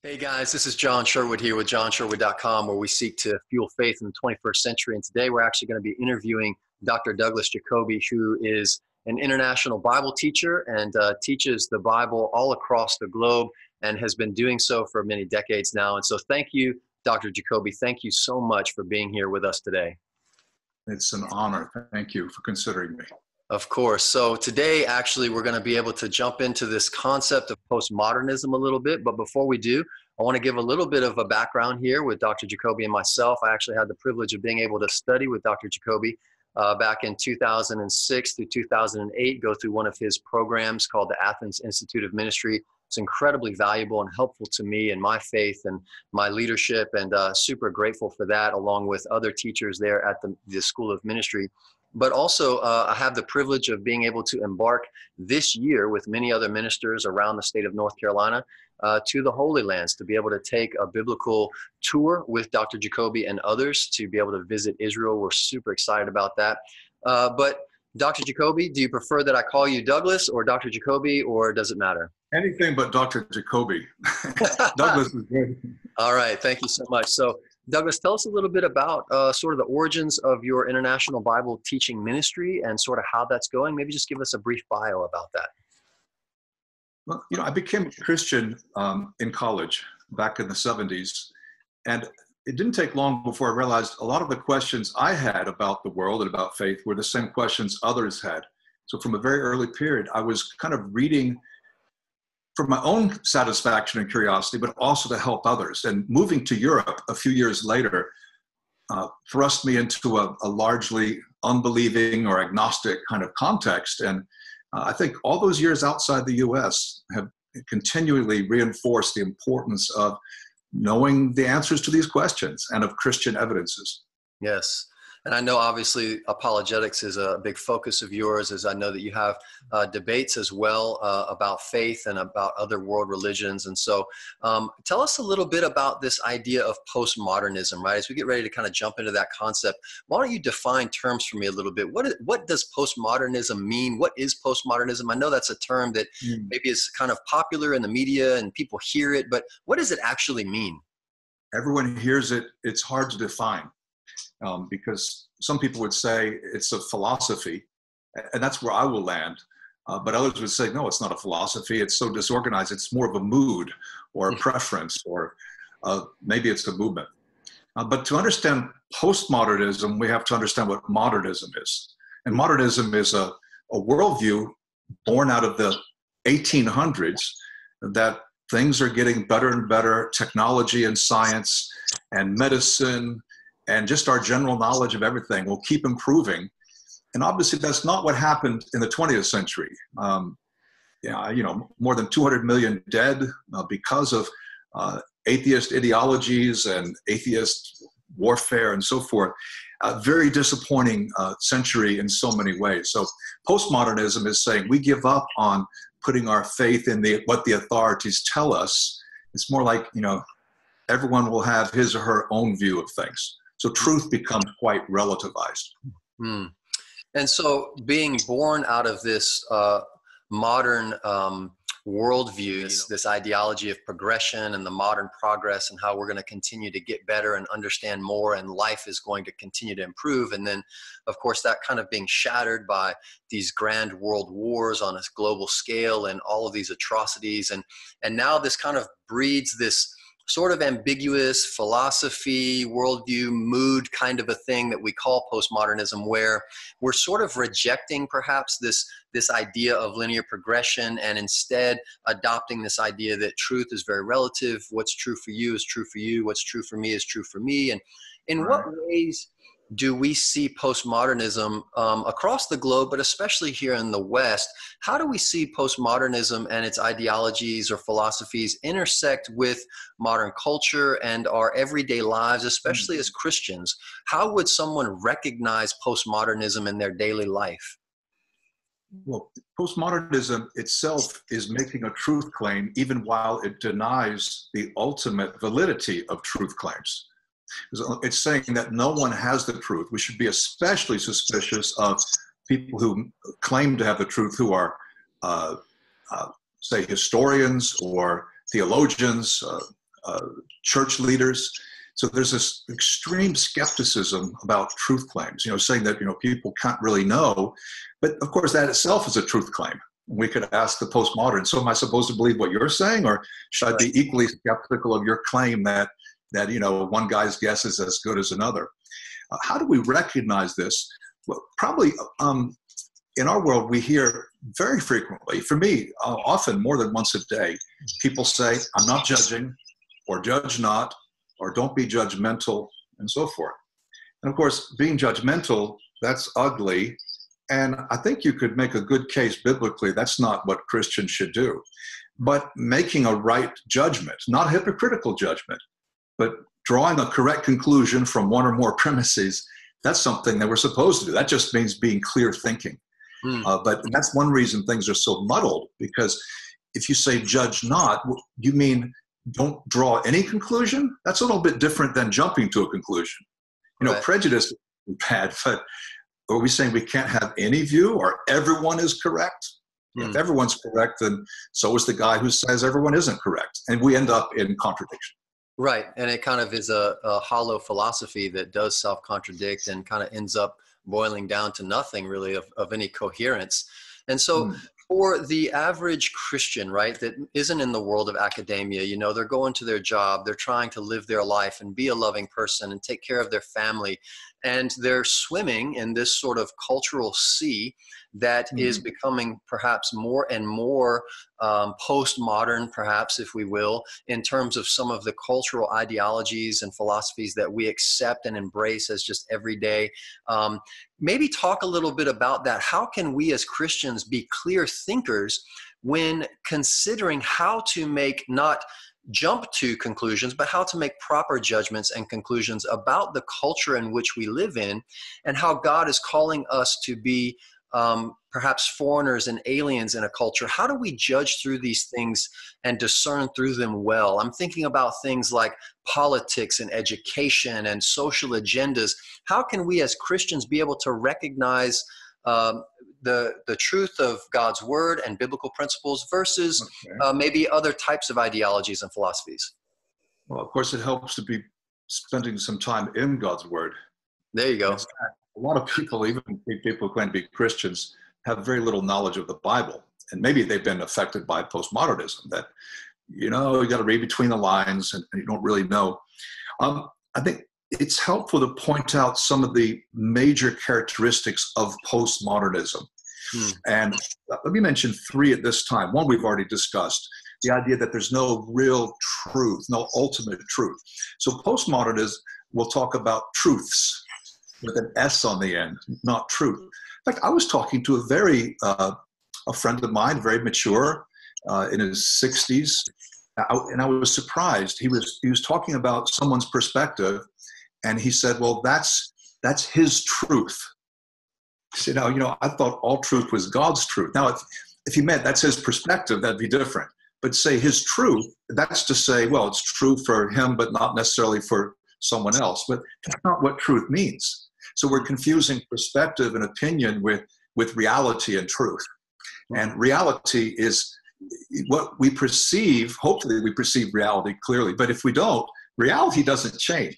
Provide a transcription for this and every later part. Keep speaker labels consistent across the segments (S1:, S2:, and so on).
S1: Hey guys, this is John Sherwood here with johnsherwood.com, where we seek to fuel faith in the 21st century. And today we're actually going to be interviewing Dr. Douglas Jacoby, who is an international Bible teacher and teaches the Bible all across the globe and has been doing so for many decades now. And so thank you, Dr. Jacoby. Thank you so much for being here with us today.
S2: It's an honor. Thank you for considering me.
S1: Of course. So today, actually, we're going to be able to jump into this concept of postmodernism a little bit. But before we do, I want to give a little bit of a background here with Dr. Jacoby and myself. I actually had the privilege of being able to study with Dr. Jacoby back in 2006 through 2008, go through one of his programs called the Athens Institute of Ministry. It's incredibly valuable and helpful to me and my faith and my leadership, and super grateful for that, along with other teachers there at the School of Ministry. But also, I have the privilege of being able to embark this year with many other ministers around the state of North Carolina to the Holy Lands, to be able to take a biblical tour with Dr. Jacoby and others, to be able to visit Israel. We're super excited about that. But Dr. Jacoby, do you prefer that I call you Douglas or Dr. Jacoby, or does it matter?
S2: Anything but Dr. Jacoby. Douglas is good.
S1: All right. Thank you so much. So, Douglas, tell us a little bit about sort of the origins of your international Bible teaching ministry and sort of how that's going. Maybe just give us a brief bio about that.
S2: Well, I became a Christian in college back in the 70s. And it didn't take long before I realized a lot of the questions I had about the world and about faith were the same questions others had. So from a very early period, I was kind of reading for my own satisfaction and curiosity, but also to help others. And moving to Europe a few years later thrust me into a largely unbelieving or agnostic kind of context. And I think all those years outside the US have continually reinforced the importance of knowing the answers to these questions and of Christian evidences.
S1: Yes. And I know obviously apologetics is a big focus of yours, as I know that you have debates as well about faith and about other world religions. And so tell us a little bit about this idea of postmodernism, right? As we get ready to kind of jump into that concept, why don't you define terms for me a little bit? What does postmodernism mean? What is postmodernism? I know that's a term that maybe is kind of popular in the media and people hear it, but what does it actually mean?
S2: Everyone hears it. It's hard to define. Because some people would say it's a philosophy, and that's where I will land. But others would say, no, it's not a philosophy. It's so disorganized. It's more of a mood or a preference, or maybe it's a movement. But to understand postmodernism, we have to understand what modernism is. And modernism is a worldview born out of the 1800s that things are getting better and better. Technology and science and medicine and just our general knowledge of everything will keep improving. And obviously that's not what happened in the 20th century. More than 200 million dead because of atheist ideologies and atheist warfare and so forth. A very disappointing century in so many ways. So postmodernism is saying we give up on putting our faith in what the authorities tell us. It's more like, everyone will have his or her own view of things. So truth becomes quite relativized.
S1: And so being born out of this modern worldview, this ideology of progression and the modern progress and how we're going to continue to get better and understand more and life is going to continue to improve. And then, of course, that kind of being shattered by these grand world wars on a global scale and all of these atrocities. And now this kind of breeds this sort of ambiguous philosophy, worldview, mood kind of a thing that we call postmodernism, where we're sort of rejecting perhaps this idea of linear progression and instead adopting this idea that truth is very relative. What's true for you is true for you. What's true for me is true for me. And in what ways do we see postmodernism across the globe, but especially here in the West? How do we see postmodernism and its ideologies or philosophies intersect with modern culture and our everyday lives, especially as Christians? How would someone recognize postmodernism in their daily life?
S2: Well, postmodernism itself is making a truth claim even while it denies the ultimate validity of truth claims. It's saying that no one has the truth. We should be especially suspicious of people who claim to have the truth, who are, say, historians or theologians, church leaders. So there's this extreme skepticism about truth claims, saying that, people can't really know. But of course, that itself is a truth claim. We could ask the postmodern, so am I supposed to believe what you're saying, or should I be equally skeptical of your claim that one guy's guess is as good as another? How do we recognize this? Well, probably in our world, we hear very frequently, for me, often more than once a day, people say, I'm not judging, or judge not, or don't be judgmental, and so forth. And of course, being judgmental, that's ugly. And I think you could make a good case biblically, that's not what Christians should do. But making a right judgment, not a hypocritical judgment, but drawing a correct conclusion from one or more premises, that's something that we're supposed to do. That just means being clear thinking. But that's one reason things are so muddled, because if you say judge not, you mean don't draw any conclusion? That's a little bit different than jumping to a conclusion. Right. Prejudice is bad, but are we saying we can't have any view, or everyone is correct? If everyone's correct, then so is the guy who says everyone isn't correct. And we end up in contradiction.
S1: Right. And it kind of is a hollow philosophy that does self-contradict and kind of ends up boiling down to nothing really of any coherence. And so for the average Christian, right, that isn't in the world of academia, they're going to their job, they're trying to live their life and be a loving person and take care of their family. And they're swimming in this sort of cultural sea that is becoming perhaps more and more postmodern, perhaps, if we will, in terms of some of the cultural ideologies and philosophies that we accept and embrace as just everyday. Maybe talk a little bit about that. How can we as Christians be clear thinkers when considering how to make not jump to conclusions, but how to make proper judgments and conclusions about the culture in which we live in, and how God is calling us to be perhaps foreigners and aliens in a culture? How do we judge through these things and discern through them well? I'm thinking about things like politics and education and social agendas. How can we as Christians be able to recognize the truth of God's word and biblical principles versus maybe other types of ideologies and philosophies?
S2: Well, of course, it helps to be spending some time in God's word.
S1: There you go.
S2: A lot of people, even people who claim to be Christians, have very little knowledge of the Bible. And maybe they've been affected by postmodernism, that, you got to read between the lines and you don't really know. I think it's helpful to point out some of the major characteristics of postmodernism. And let me mention three at this time. One we've already discussed, the idea that there's no real truth, no ultimate truth. So postmodernism will talk about truths with an S on the end, not truth. In fact, I was talking to a friend of mine, very mature, in his 60s, and I was surprised. He was talking about someone's perspective, and he said, well, that's his truth. He said, I thought all truth was God's truth. Now, if he meant that's his perspective, that'd be different. But say his truth, that's to say, well, it's true for him, but not necessarily for someone else. But that's not what truth means. So we're confusing perspective and opinion with reality and truth. And reality is what we perceive. Hopefully we perceive reality clearly. But if we don't, reality doesn't change.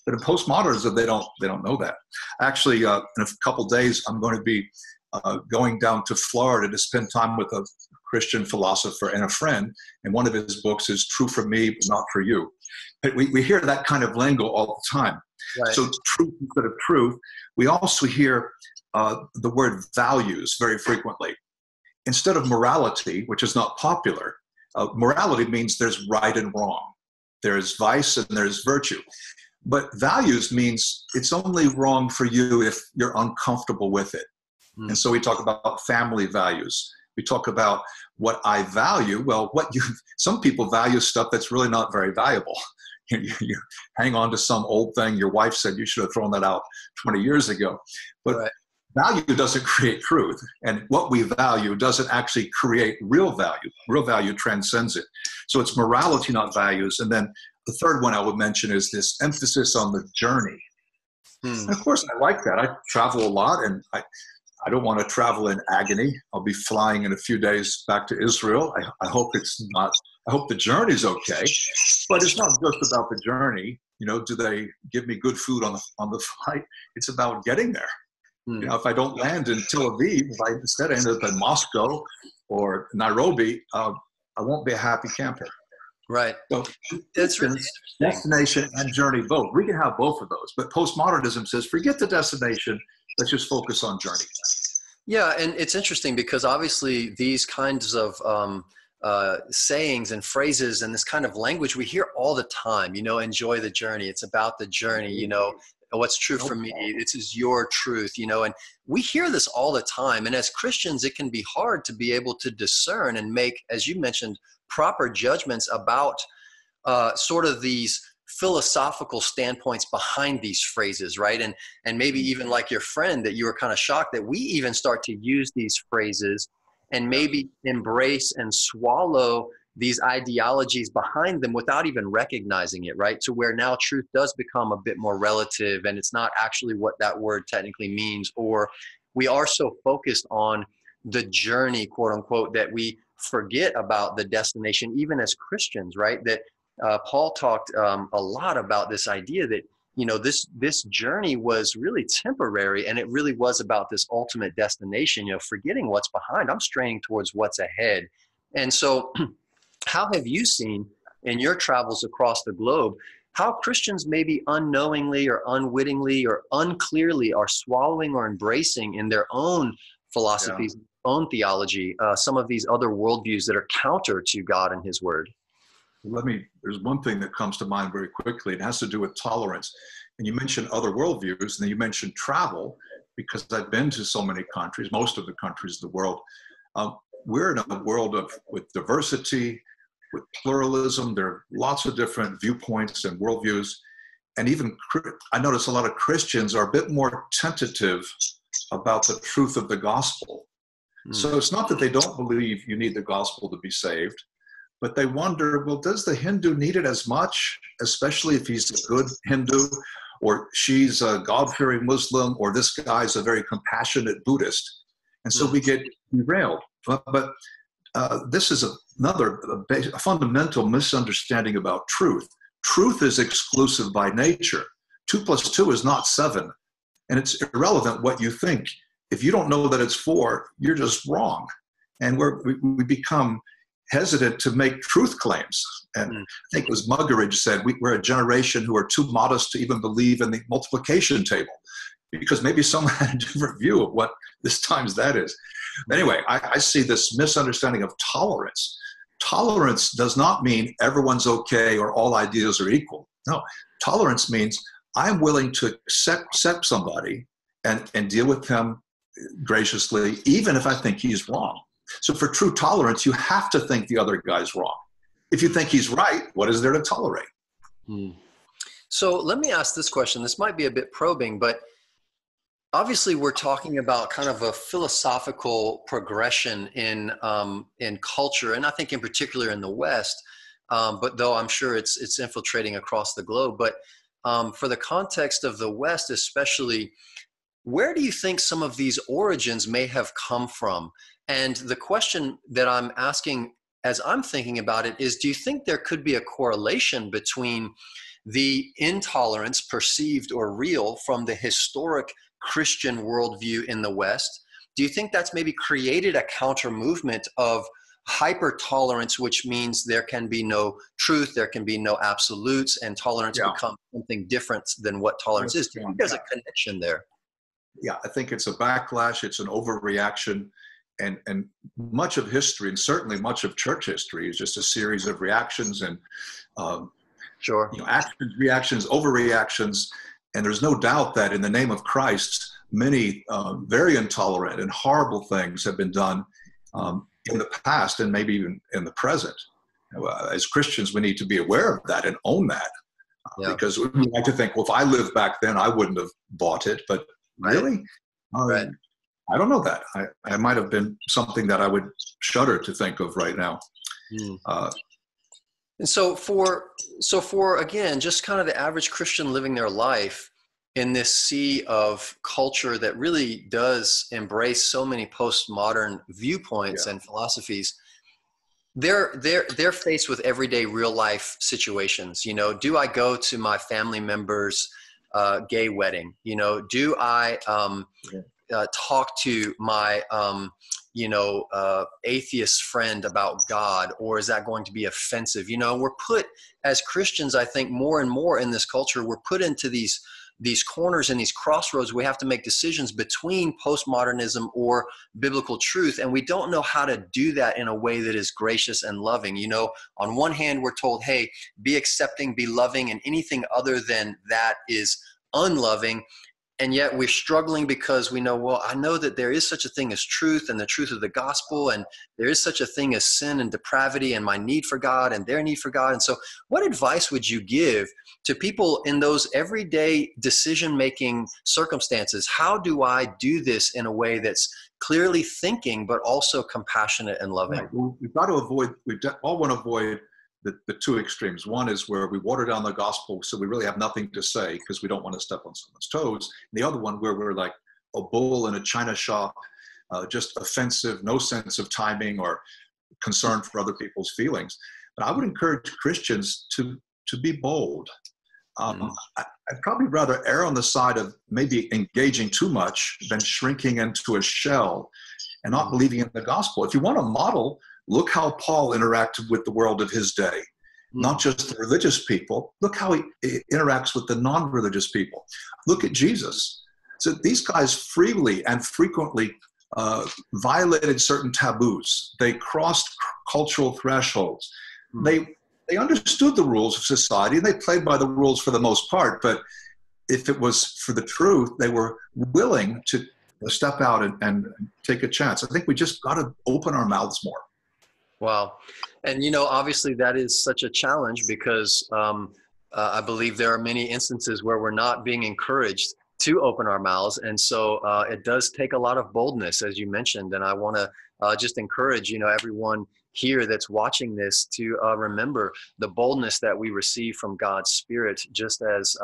S2: But in postmodernism, they don't know that. Actually, in a couple days, I'm going to be going down to Florida to spend time with a Christian philosopher and a friend. And one of his books is True for Me, but Not for You. But we hear that kind of lingo all the time. Right. So truth instead of truth. We also hear the word values very frequently. Instead of morality, which is not popular, morality means there's right and wrong. There's vice and there's virtue. But values means it's only wrong for you if you're uncomfortable with it. And so we talk about family values. We talk about what I value. Well, some people value stuff that's really not very valuable. You hang on to some old thing your wife said you should have thrown that out 20 years ago. But value doesn't create truth. And what we value doesn't actually create real value. Real value transcends it. So it's morality, not values. And then the third one I would mention is this emphasis on the journey. And of course, I like that. I travel a lot, and I don't want to travel in agony. I'll be flying in a few days back to Israel. I hope it's not, I hope the journey's okay, but it's not just about the journey. You know, do they give me good food on the flight? It's about getting there. You know, if I don't land in Tel Aviv, if I instead end up in Moscow or Nairobi, I won't be a happy camper.
S1: Right.
S2: So
S1: That's really
S2: destination and journey both. We can have both of those, but postmodernism says forget the destination. Let's just focus on journey.
S1: Yeah, and it's interesting because obviously these kinds of sayings and phrases and this kind of language we hear all the time. You know, enjoy the journey. It's about the journey. You know, what's true for me. This is your truth. You know, and we hear this all the time. And as Christians, it can be hard to be able to discern and make, as you mentioned, proper judgments about sort of these philosophical standpoints behind these phrases, right? And maybe even like your friend, that you were kind of shocked that we even start to use these phrases and maybe embrace and swallow these ideologies behind them without even recognizing it, right? To where now truth does become a bit more relative and it's not actually what that word technically means, or we are so focused on the journey, quote unquote, that we forget about the destination, even as Christians, right? That Paul talked a lot about this idea that, you know, this journey was really temporary and it really was about this ultimate destination, you know, forgetting what's behind. I'm straining towards what's ahead. And so how have you seen in your travels across the globe, how Christians maybe unknowingly or unwittingly or unclearly are swallowing or embracing in their own philosophies, own theology, some of these other worldviews that are counter to God and his word?
S2: There's one thing that comes to mind very quickly. It has to do with tolerance. And you mentioned other worldviews, and then you mentioned travel, because I've been to so many countries, most of the countries of the world. We're in a world with diversity, with pluralism. There are lots of different viewpoints and worldviews. And even I notice a lot of Christians are a bit more tentative about the truth of the gospel. So it's not that they don't believe you need the gospel to be saved, but they wonder, well, does the Hindu need it as much, especially if he's a good Hindu, or she's a God-fearing Muslim, or this guy's a very compassionate Buddhist? And so we get derailed. But this is a fundamental misunderstanding about truth. Truth is exclusive by nature. 2 + 2 is not 7. And it's irrelevant what you think. If you don't know that it's 4, you're just wrong. And we become hesitant to make truth claims. And I think it was Muggeridge said, we're a generation who are too modest to even believe in the multiplication table, because maybe someone had a different view of what this times that is. Anyway, I see this misunderstanding of tolerance. Tolerance does not mean everyone's okay or all ideas are equal. No, tolerance means I'm willing to accept somebody and deal with them graciously, even if I think he's wrong. So for true tolerance, you have to think the other guy's wrong. If you think he's right, what is there to tolerate?
S1: So let me ask this question. This might be a bit probing, but obviously we're talking about kind of a philosophical progression in culture, and I think in particular in the West, but though I'm sure it's infiltrating across the globe. But for the context of the West especially, where do you think some of these origins may have come from? And the question that I'm asking as I'm thinking about it is, do you think there could be a correlation between the intolerance, perceived or real, from the historic Christian worldview in the West? Do you think that's maybe created a counter movement of hyper tolerance, which means there can be no truth, there can be no absolutes, and tolerance becomes something different than what tolerance is? Do you think there's a connection there?
S2: Yeah, I think it's a backlash. It's an overreaction. And much of history, and certainly much of church history, is just a series of reactions and actions, reactions, overreactions. And there's no doubt that in the name of Christ, many very intolerant and horrible things have been done in the past and maybe even in the present. As Christians, we need to be aware of that and own that, because we like to think, well, if I lived back then, I wouldn't have bought it. But really?
S1: Right.
S2: I don't know that. I might have been something that I would shudder to think of right now.
S1: And so for again, just kind of the average Christian living their life, in this sea of culture that really does embrace so many postmodern viewpoints and philosophies, they're faced with everyday real life situations. You know, do I go to my family member's gay wedding? You know, do I talk to my atheist friend about God, or is that going to be offensive? You know, we're put as Christians, I think, more and more in this culture, we're put into these corners and these crossroads. We have to make decisions between postmodernism or biblical truth, and we don't know how to do that in a way that is gracious and loving. You know, on one hand, we're told, hey, be accepting, be loving, and anything other than that is unloving. And yet we're struggling because we know, well, I know that there is such a thing as truth and the truth of the gospel, and there is such a thing as sin and depravity and my need for God and their need for God. And so what advice would you give to people in those everyday decision-making circumstances? How do I do this in a way that's clearly thinking, but also compassionate and loving?
S2: Right. Well, we've got to avoid, all want to avoid the two extremes. One is where we water down the gospel so we really have nothing to say because we don't want to step on someone's toes. And the other one where we're like a bull in a china shop, just offensive, no sense of timing or concern for other people's feelings. But I would encourage Christians to be bold. I'd probably rather err on the side of maybe engaging too much than shrinking into a shell and not believing in the gospel. If you want to model, look how Paul interacted with the world of his day, not just the religious people. Look how he interacts with the non-religious people. Look at Jesus. So these guys freely and frequently violated certain taboos. They crossed cultural thresholds. They understood the rules of society, and they played by the rules for the most part. But if it was for the truth, they were willing to step out and take a chance. I think we just got to open our mouths more.
S1: Wow. And, you know, obviously that is such a challenge because I believe there are many instances where we're not being encouraged to open our mouths. And so it does take a lot of boldness, as you mentioned. And I want to just encourage, you know, everyone here that's watching this to remember the boldness that we receive from God's Spirit. Just as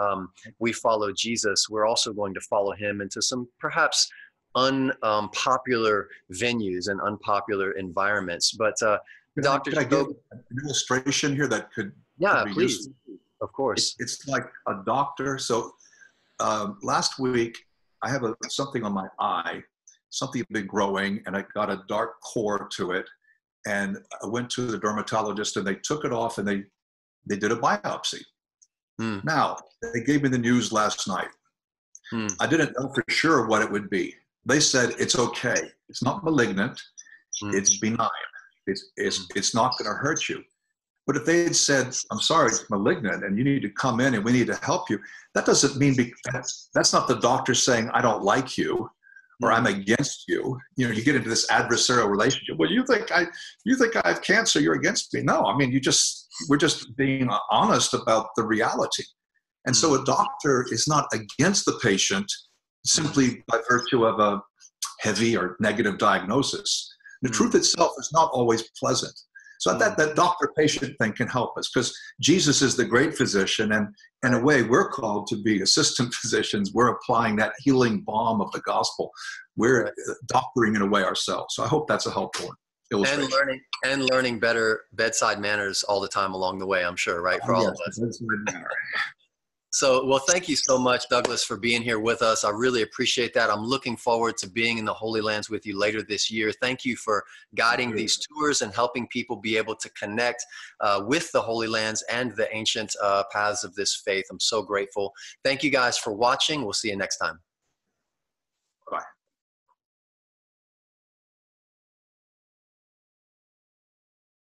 S1: we follow Jesus, we're also going to follow him into some perhaps unpopular venues and unpopular environments. But Dr.
S2: Could I give an illustration here that could be
S1: please useful? Of course.
S2: It's like a doctor. So last week I have something on my eye, something had been growing, and I got a dark core to it. And I went to the dermatologist and they took it off and they did a biopsy. Now, they gave me the news last night. I didn't know for sure what it would be. They said, it's okay. It's not malignant. It's benign. It's not going to hurt you. But if they had said, I'm sorry, it's malignant and you need to come in and we need to help you, that doesn't mean that's not the doctor saying, I don't like you or I'm against you. You know, you get into this adversarial relationship. Well, you think I have cancer, you're against me. No, I mean, we're just being honest about the reality. And so a doctor is not against the patient simply by virtue of a heavy or negative diagnosis. The truth itself is not always pleasant. So that doctor-patient thing can help us because Jesus is the great physician, and in a way we're called to be assistant physicians. We're applying that healing balm of the gospel. We're doctoring in a way ourselves. So I hope that's a helpful illustration.
S1: And learning better bedside manners all the time along the way, I'm sure, right? For all of us. So, well, thank you so much, Douglas, for being here with us. I really appreciate that. I'm looking forward to being in the Holy Lands with you later this year. Thank you for guiding these tours and helping people be able to connect with the Holy Lands and the ancient paths of this faith. I'm so grateful. Thank you guys for watching. We'll see you next time.